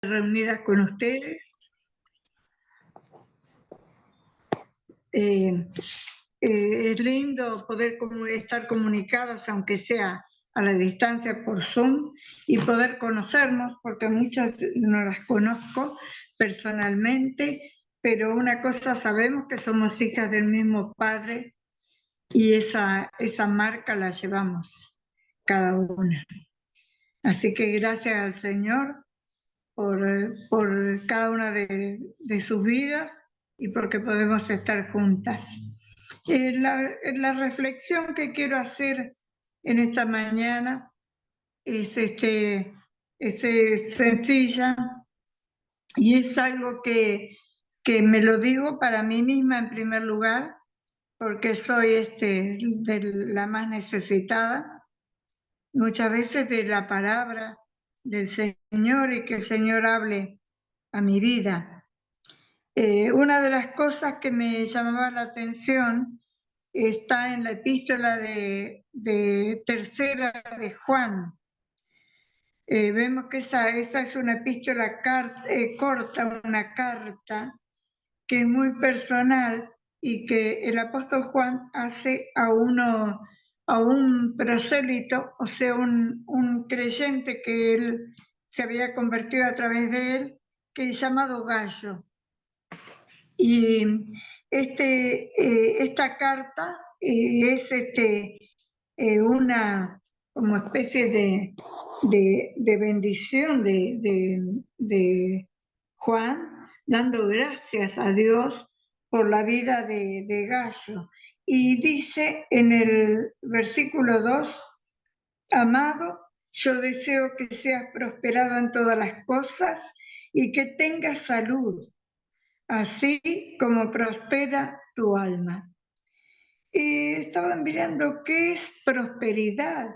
reunidas con ustedes. Es lindo poder estar comunicadas, aunque sea a la distancia por Zoom, y poder conocernos, porque muchas no las conozco personalmente, pero una cosa sabemos, que somos hijas del mismo Padre, y esa marca la llevamos cada una. Así que gracias al Señor por cada una de sus vidas y porque podemos estar juntas. La reflexión que quiero hacer en esta mañana es sencilla, y es algo que me lo digo para mí misma en primer lugar, porque soy de la más necesitada muchas veces de la palabra del Señor, y que el Señor hable a mi vida. Una de las cosas que me llamaba la atención está en la epístola de tercera de Juan. Vemos que esa es una epístola corta, una carta que es muy personal, y que el apóstol Juan hace a un prosélito, o sea, un creyente que él se había convertido a través de él, que es llamado Gallo. Y esta carta es una como especie de bendición de Juan, dando gracias a Dios por la vida de Gallo. Y dice en el versículo 2, amado, yo deseo que seas prosperado en todas las cosas y que tengas salud, así como prospera tu alma. Estaban mirando qué es prosperidad,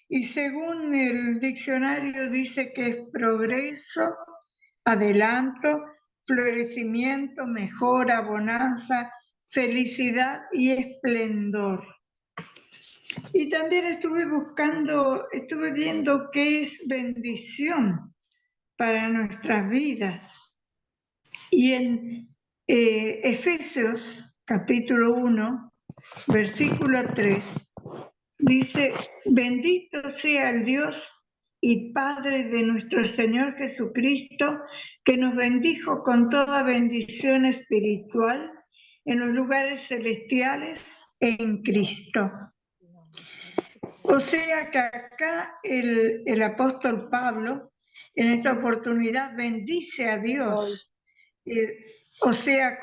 y según el diccionario dice que es progreso, adelanto, florecimiento, mejora, bonanza, felicidad y esplendor. Y también estuve viendo qué es bendición para nuestras vidas. Y en Efesios capítulo 1, versículo 3, dice: bendito sea el Dios y Padre de nuestro Señor Jesucristo, que nos bendijo con toda bendición espiritual en los lugares celestiales en Cristo. O sea que acá el apóstol Pablo en esta oportunidad bendice a Dios. O sea,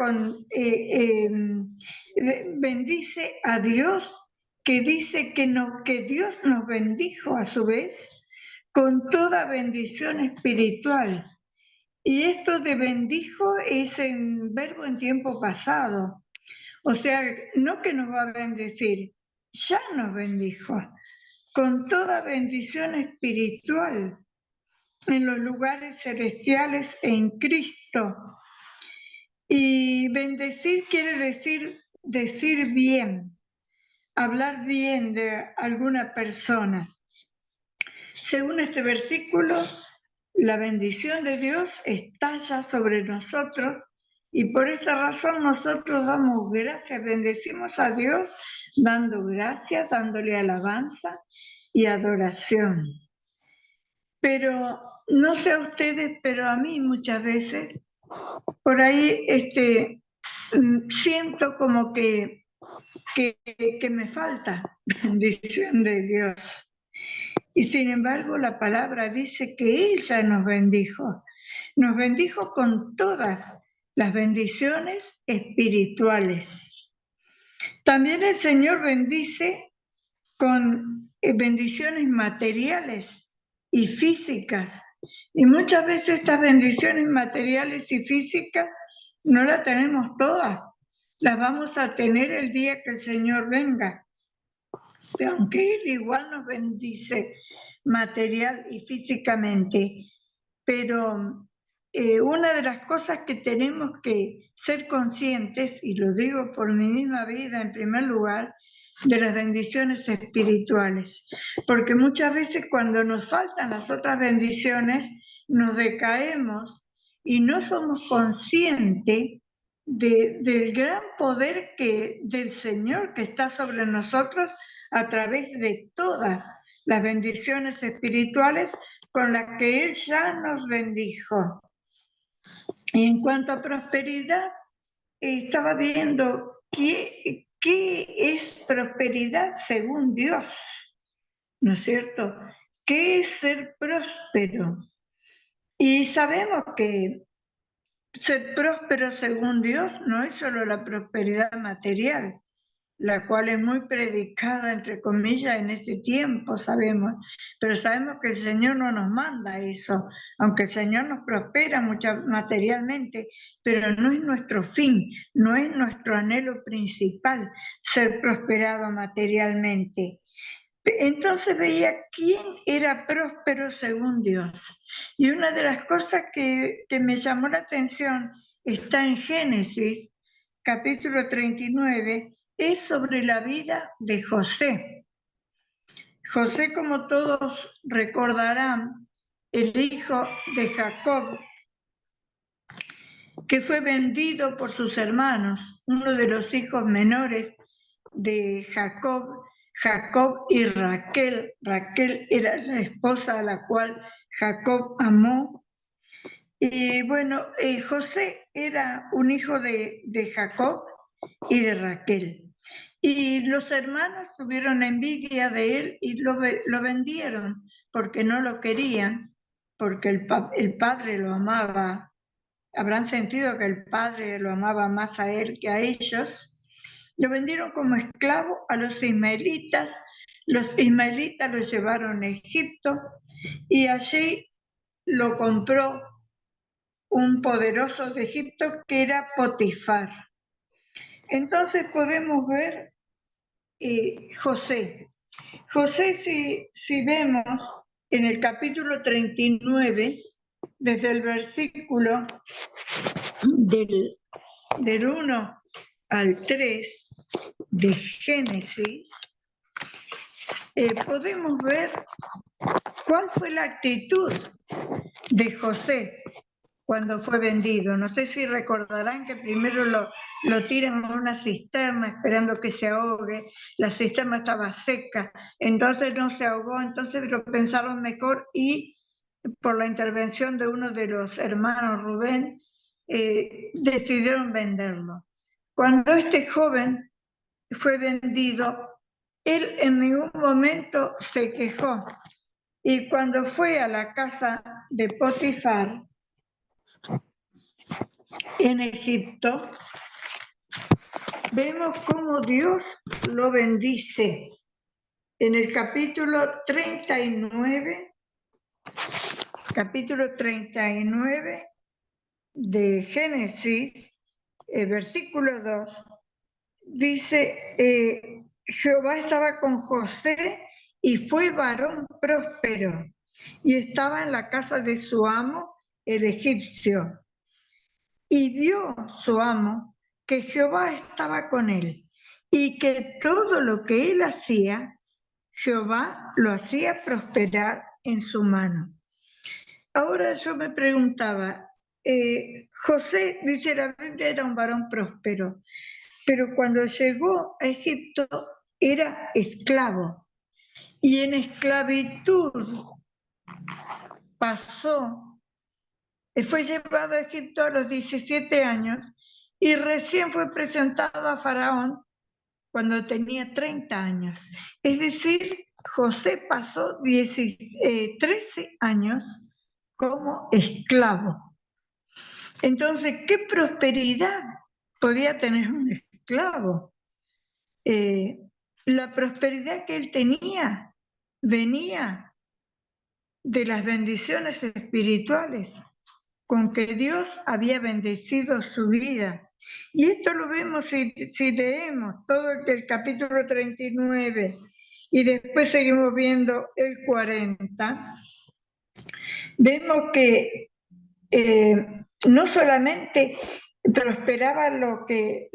bendice a Dios, que dice que Dios nos bendijo a su vez con toda bendición espiritual. Y esto de bendijo es en verbo en tiempo pasado. O sea, no que nos va a bendecir, ya nos bendijo con toda bendición espiritual en los lugares celestiales en Cristo. Y bendecir quiere decir bien, hablar bien de alguna persona. Según este versículo, la bendición de Dios estalla sobre nosotros, y por esta razón nosotros damos gracias, bendecimos a Dios dando gracias, dándole alabanza y adoración. Pero no sé a ustedes, pero a mí muchas veces por ahí siento como que me falta bendición de Dios. Y sin embargo la palabra dice que Él ya nos bendijo con todas las bendiciones espirituales. También el Señor bendice con bendiciones materiales y físicas. Y muchas veces estas bendiciones materiales y físicas no las tenemos todas. Las vamos a tener el día que el Señor venga. Aunque Él igual nos bendice material y físicamente. Pero una de las cosas que tenemos que ser conscientes, y lo digo por mi misma vida en primer lugar, de las bendiciones espirituales. Porque muchas veces cuando nos faltan las otras bendiciones, nos decaemos y no somos conscientes del gran poder del Señor que está sobre nosotros a través de todas las bendiciones espirituales con las que Él ya nos bendijo. Y en cuanto a prosperidad, estaba viendo qué es prosperidad según Dios, ¿no es cierto? ¿Qué es ser próspero? Y sabemos que ser próspero según Dios no es solo la prosperidad material, la cual es muy predicada, entre comillas, en este tiempo, sabemos. Pero sabemos que el Señor no nos manda eso, aunque el Señor nos prospera mucho materialmente, pero no es nuestro fin, no es nuestro anhelo principal ser prosperado materialmente. Entonces veía quién era próspero según Dios. Y una de las cosas que me llamó la atención está en Génesis, capítulo 39, es sobre la vida de José. José, como todos recordarán, el hijo de Jacob, que fue vendido por sus hermanos, uno de los hijos menores de Jacob, Jacob y Raquel. Raquel era la esposa a la cual Jacob amó. Y bueno, José era un hijo de Jacob y de Raquel. Y los hermanos tuvieron envidia de él y lo vendieron porque no lo querían, porque el padre lo amaba. Habrán sentido que el padre lo amaba más a él que a ellos. Lo vendieron como esclavo a los ismaelitas. Los ismaelitas lo llevaron a Egipto y allí lo compró un poderoso de Egipto que era Potifar. Entonces podemos ver José. José, si vemos en el capítulo 39, desde el versículo del 1 al 3 de Génesis, podemos ver cuál fue la actitud de José cuando fue vendido. No sé si recordarán que primero lo tiran a una cisterna esperando que se ahogue. La cisterna estaba seca, entonces no se ahogó, entonces lo pensaron mejor y por la intervención de uno de los hermanos, Rubén, decidieron venderlo. Cuando este joven fue vendido, él en ningún momento se quejó. Y cuando fue a la casa de Potifar, en Egipto, vemos cómo Dios lo bendice. En el capítulo 39 de Génesis, versículo 2, dice, Jehová estaba con José y fue varón próspero, y estaba en la casa de su amo, el egipcio. Y vio su amo que Jehová estaba con él y que todo lo que él hacía, Jehová lo hacía prosperar en su mano. Ahora yo me preguntaba, José, dice la Biblia, era un varón próspero, pero cuando llegó a Egipto era esclavo y en esclavitud fue llevado a Egipto a los 17 años y recién fue presentado a Faraón cuando tenía 30 años. Es decir, José pasó 13 años como esclavo. Entonces, ¿qué prosperidad podía tener un esclavo? La prosperidad que él tenía venía de las bendiciones espirituales con que Dios había bendecido su vida. Y esto lo vemos si leemos todo el capítulo 39 y después seguimos viendo el 40. Vemos que no solamente prosperaba lo que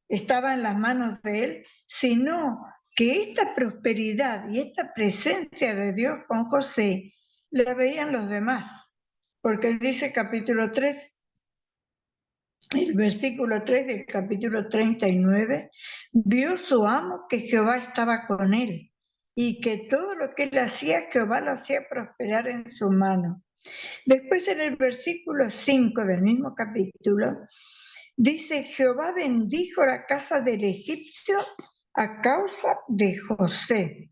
estaba en las manos de él, sino que esta prosperidad y esta presencia de Dios con José la veían los demás, porque dice capítulo 3, el versículo 3 del capítulo 39, vio su amo que Jehová estaba con él y que todo lo que él hacía, Jehová lo hacía prosperar en su mano. Después en el versículo 5 del mismo capítulo, dice, Jehová bendijo la casa del egipcio a causa de José.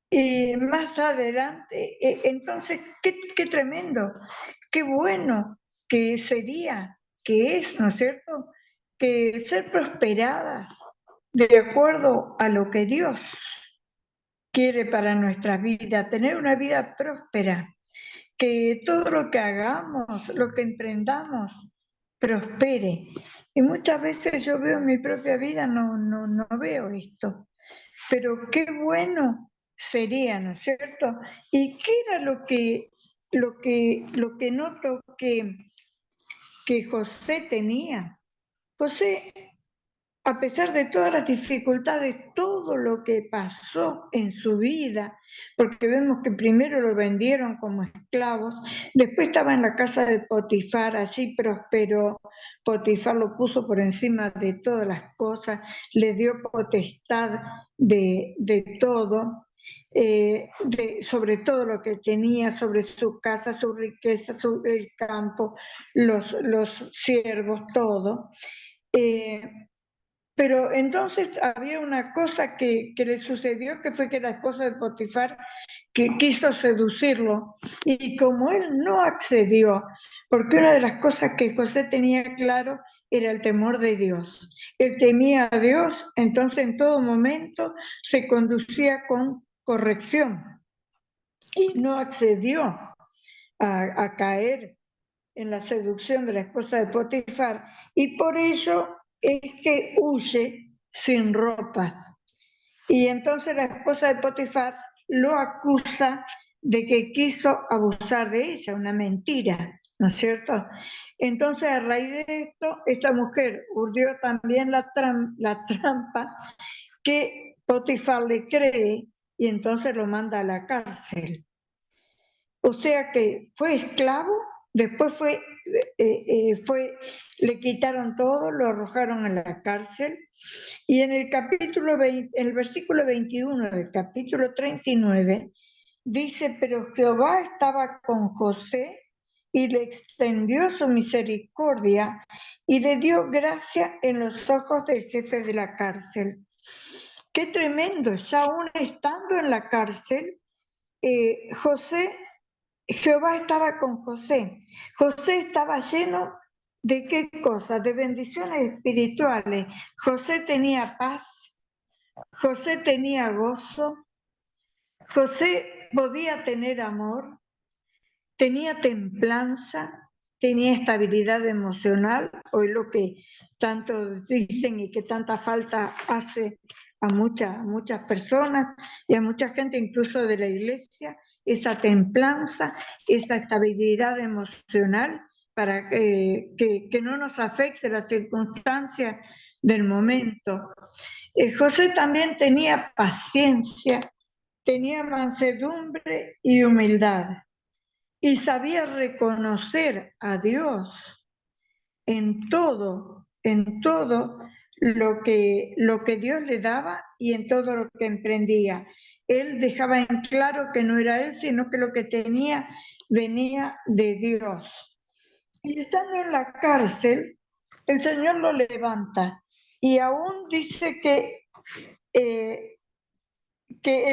Y más adelante, entonces, qué tremendo, qué bueno que sería, que es, ¿no es cierto?, que ser prosperadas de acuerdo a lo que Dios quiere para nuestra vida, tener una vida próspera, que todo lo que hagamos, lo que emprendamos, prospere. Y muchas veces yo veo en mi propia vida, no veo esto. Pero qué bueno sería, ¿no es cierto? ¿Y qué era lo que noto que José tenía? José, a pesar de todas las dificultades, todo lo que pasó en su vida, porque vemos que primero lo vendieron como esclavos, después estaba en la casa de Potifar, allí prosperó, Potifar lo puso por encima de todas las cosas, le dio potestad de todo. Sobre todo lo que tenía, sobre su casa, su riqueza, el campo, los siervos, todo. Pero entonces había una cosa que le sucedió, que fue que la esposa de Potifar que quiso seducirlo. Y como él no accedió, porque una de las cosas que José tenía claro era el temor de Dios. Él temía a Dios, entonces en todo momento se conducía con corrección. Y no accedió a caer en la seducción de la esposa de Potifar, y por ello es que huye sin ropa. Y entonces la esposa de Potifar lo acusa de que quiso abusar de ella, una mentira, ¿no es cierto? Entonces, a raíz de esto, esta mujer urdió también la trampa que Potifar le cree y entonces lo manda a la cárcel. O sea que fue esclavo, después le quitaron todo, lo arrojaron a la cárcel, y en el capítulo 20, el versículo 21 del capítulo 39, dice, pero Jehová estaba con José y le extendió su misericordia y le dio gracia en los ojos del jefe de la cárcel. Qué tremendo, ya aún estando en la cárcel, Jehová estaba con José. José estaba lleno de qué cosas, de bendiciones espirituales. José tenía paz, José tenía gozo, José podía tener amor, tenía templanza, tenía estabilidad emocional, hoy lo que tanto dicen y que tanta falta hace a muchas personas y a mucha gente incluso de la iglesia, esa templanza, esa estabilidad emocional para que no nos afecte las circunstancias del momento. José también tenía paciencia, tenía mansedumbre y humildad y sabía reconocer a Dios en todo lo que Dios le daba y en todo lo que emprendía. Él dejaba en claro que no era él, sino que lo que tenía venía de Dios. Y estando en la cárcel, el Señor lo levanta y aún dice que el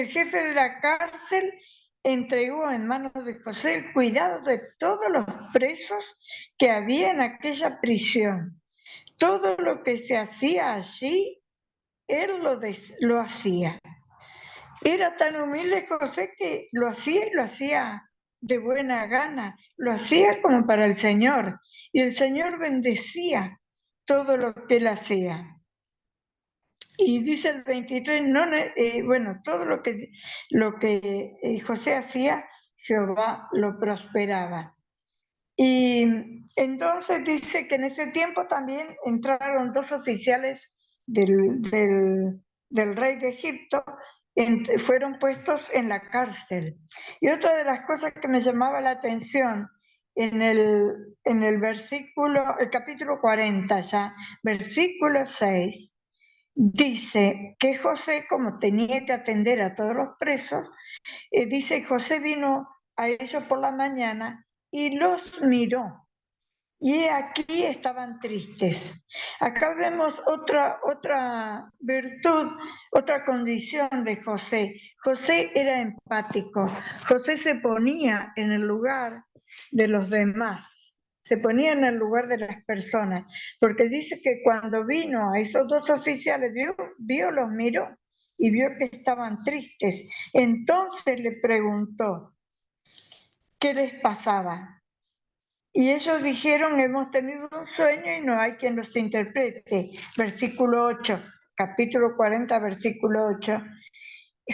jefe de la cárcel entregó en manos de José el cuidado de todos los presos que había en aquella prisión. Todo lo que se hacía allí, él lo hacía. Era tan humilde José que lo hacía y lo hacía de buena gana, lo hacía como para el Señor, y el Señor bendecía todo lo que él hacía. Y dice el 23, bueno, todo lo que José hacía, Jehová lo prosperaba. Y entonces dice que en ese tiempo también entraron dos oficiales del rey de Egipto fueron puestos en la cárcel. Y otra de las cosas que me llamaba la atención en el versículo, el capítulo 40 ya, versículo 6, dice que José, como tenía que atender a todos los presos, dice, José vino a ellos por la mañana y los miró. Y aquí estaban tristes. Acá vemos otra virtud, otra condición de José. José era empático. José se ponía en el lugar de los demás, se ponía en el lugar de las personas, porque dice que cuando vino a esos dos oficiales, los miró y vio que estaban tristes. Entonces le preguntó, ¿qué les pasaba? Y ellos dijeron, hemos tenido un sueño y no hay quien los interprete. Versículo 8, capítulo 40, versículo 8.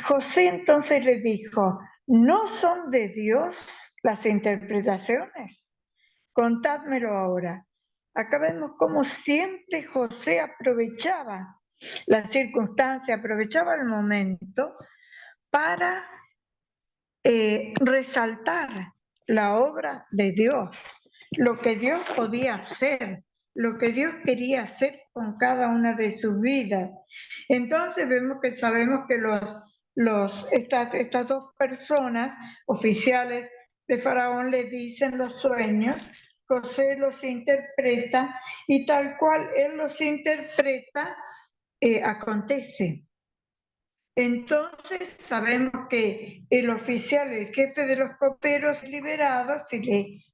José entonces les dijo, ¿no son de Dios las interpretaciones? Contádmelo ahora. Acá vemos cómo siempre José aprovechaba la circunstancia, aprovechaba el momento para resaltar la obra de Dios, lo que Dios podía hacer, lo que Dios quería hacer con cada una de sus vidas. Entonces sabemos que estas dos personas, oficiales de Faraón, le dicen los sueños, José los interpreta y tal cual él los interpreta, acontece. Entonces sabemos que el oficial, el jefe de los coperos liberados,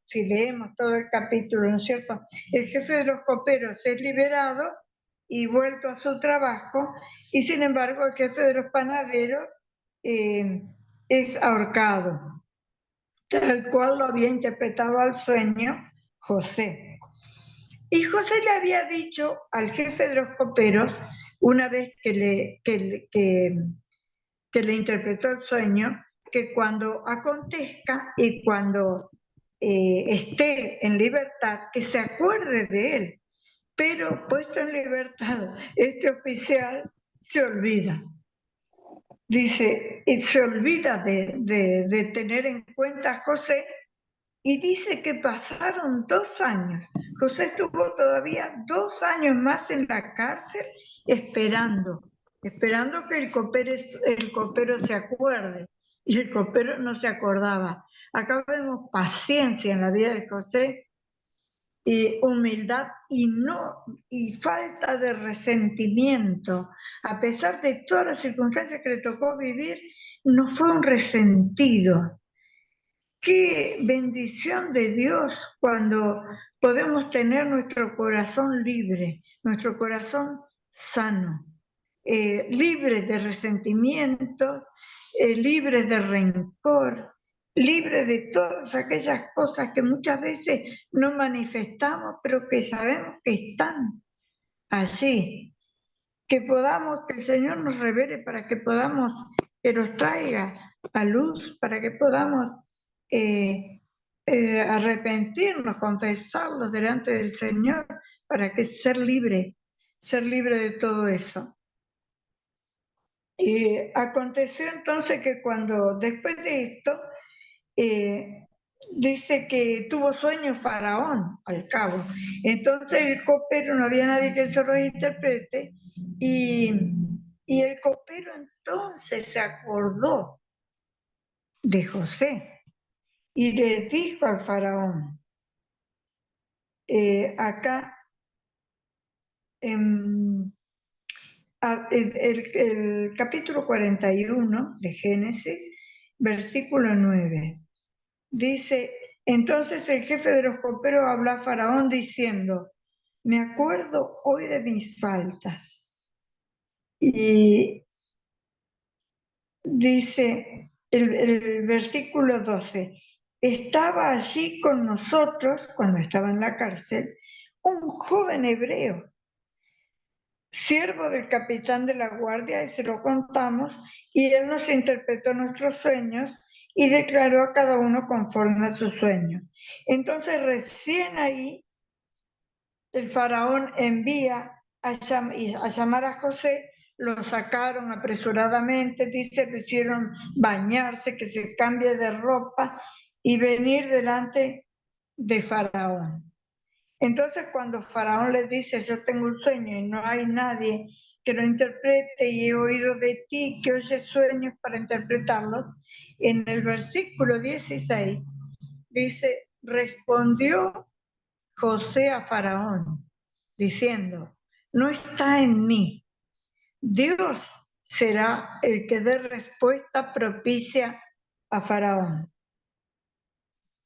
si leemos todo el capítulo, ¿no es cierto? El jefe de los coperos es liberado y vuelto a su trabajo, y sin embargo el jefe de los panaderos es ahorcado, tal cual lo había interpretado al sueño José. Y José le había dicho al jefe de los coperos, una vez que le interpretó el sueño, que cuando acontezca y cuando esté en libertad, que se acuerde de él. Pero puesto en libertad, este oficial se olvida. Dice, y se olvida de tener en cuenta a José, y dice que pasaron 2 años. José estuvo todavía 2 años más en la cárcel esperando que el copero se acuerde. Y el copero no se acordaba. Acá vemos paciencia en la vida de José, y humildad y falta de resentimiento. A pesar de todas las circunstancias que le tocó vivir, no fue un resentido. Qué bendición de Dios cuando podemos tener nuestro corazón libre, nuestro corazón sano, libre de resentimiento, libre de rencor, libre de todas aquellas cosas que muchas veces no manifestamos, pero que sabemos que están allí. Que el Señor nos revele para que podamos, que nos traiga a luz, para que podamos arrepentirnos, confesarlos delante del Señor, para que ser libre de todo eso. Aconteció entonces que después de esto, dice que tuvo sueño Faraón al cabo. Entonces el copero, no había nadie que se lo interprete, y el copero entonces se acordó de José y le dijo al Faraón, acá el capítulo 41 de Génesis, versículo 9, dice, entonces el jefe de los coperos habló a Faraón diciendo, me acuerdo hoy de mis faltas. Y dice el versículo 12, estaba allí con nosotros, cuando estaba en la cárcel, un joven hebreo, siervo del capitán de la guardia, y se lo contamos, y él nos interpretó nuestros sueños y declaró a cada uno conforme a su sueño. Entonces recién ahí el faraón envía a llamar a José lo sacaron apresuradamente, dice, lo hicieron bañarse, que se cambie de ropa y venir delante de Faraón. Entonces cuando Faraón le dice, yo tengo un sueño y no hay nadie que lo interprete y he oído de ti que oyes sueños para interpretarlos, en el versículo 16 dice, respondió José a Faraón, diciendo, no está en mí. Dios será el que dé respuesta propicia a Faraón.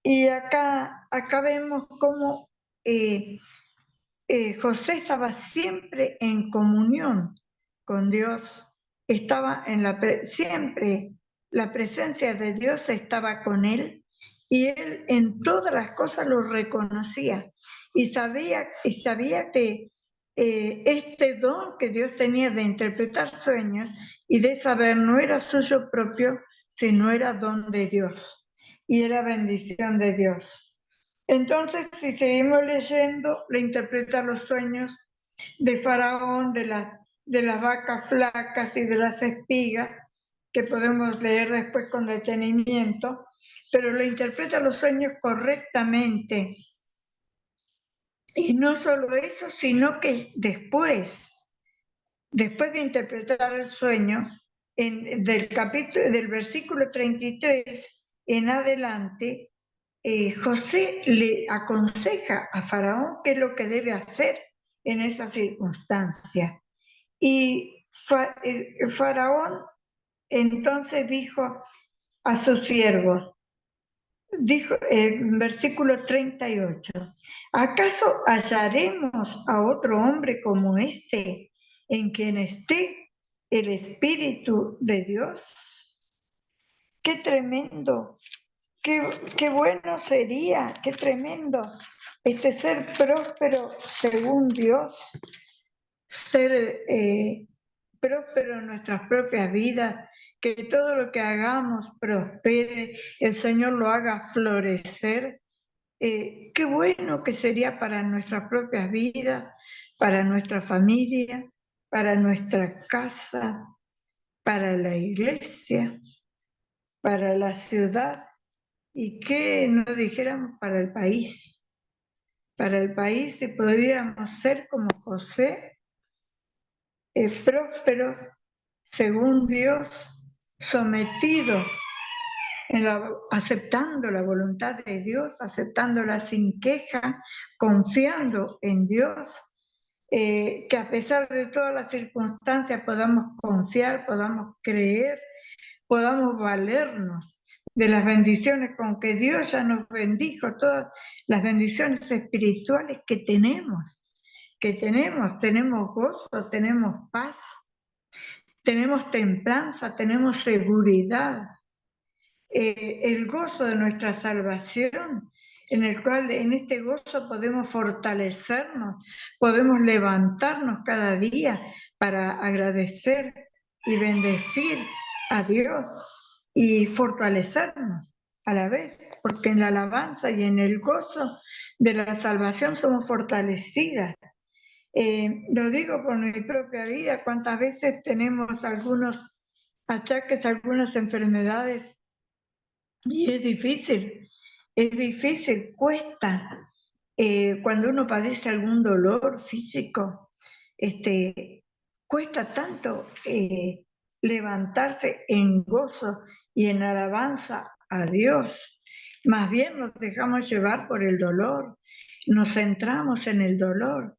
Y acá vemos cómo José estaba siempre en comunión con Dios, estaba siempre la presencia de Dios estaba con él y él en todas las cosas lo reconocía y sabía que este don que Dios tenía de interpretar sueños y de saber no era suyo propio, sino era don de Dios y era bendición de Dios. Entonces, si seguimos leyendo, le interpreta los sueños de Faraón, de las vacas flacas y de las espigas, que podemos leer después con detenimiento, pero le interpreta los sueños correctamente. Y no solo eso, sino que después de interpretar el sueño, del versículo 33 en adelante, José le aconseja a Faraón qué es lo que debe hacer en esa circunstancia. Y Faraón entonces dijo a sus siervos, dijo en versículo 38, ¿acaso hallaremos a otro hombre como este en quien esté el Espíritu de Dios? ¡Qué tremendo! Qué bueno sería, qué tremendo, ser próspero según Dios, ser próspero en nuestras propias vidas, que todo lo que hagamos prospere, el Señor lo haga florecer. Qué bueno que sería para nuestras propias vidas, para nuestra familia, para nuestra casa, para la iglesia, para la ciudad. Y que no dijéramos para el país si podríamos ser como José, prósperos según Dios, sometidos, aceptando la voluntad de Dios, aceptándola sin queja, confiando en Dios, que a pesar de todas las circunstancias podamos confiar, podamos creer, podamos valernos de las bendiciones con que Dios ya nos bendijo, todas las bendiciones espirituales que tenemos, tenemos gozo, tenemos paz, tenemos templanza, tenemos seguridad, el gozo de nuestra salvación, en el cual en este gozo podemos fortalecernos, podemos levantarnos cada día para agradecer y bendecir a Dios y fortalecernos a la vez, porque en la alabanza y en el gozo de la salvación somos fortalecidas. Lo digo por mi propia vida, cuántas veces tenemos algunos achaques, algunas enfermedades, y es difícil, cuesta. Cuando uno padece algún dolor físico, cuesta tanto levantarse en gozo y en alabanza a Dios. Más bien nos dejamos llevar por el dolor, nos centramos en el dolor,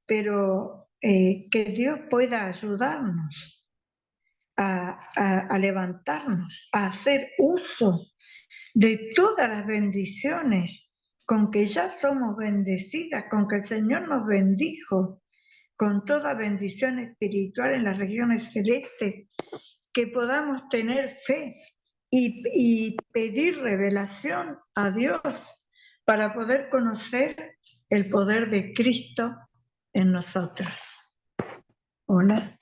pero que Dios pueda ayudarnos a levantarnos, a hacer uso de todas las bendiciones con que ya somos bendecidas, con que el Señor nos bendijo, con toda bendición espiritual en las regiones celestes, que podamos tener fe y pedir revelación a Dios para poder conocer el poder de Cristo en nosotros. Hola.